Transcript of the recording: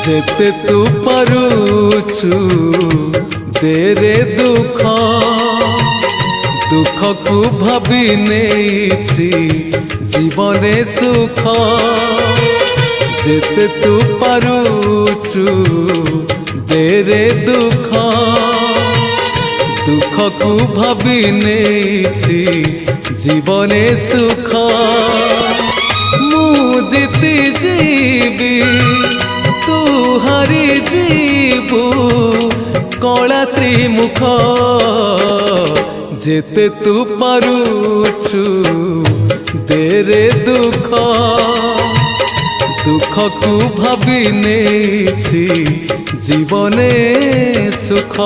जेते तू पारुचु देरे दुख दुख को भाभी नेछि जीवने सुख जेते तू पारुचु देरे दुख दुख को भाभी नेछि जीवने सुख मु जीती जीवी तू हारी जीवु कला श्रीमुख जेते तू पारुचु देरे दुख दुख को भाभी नेछि जीवने सुख।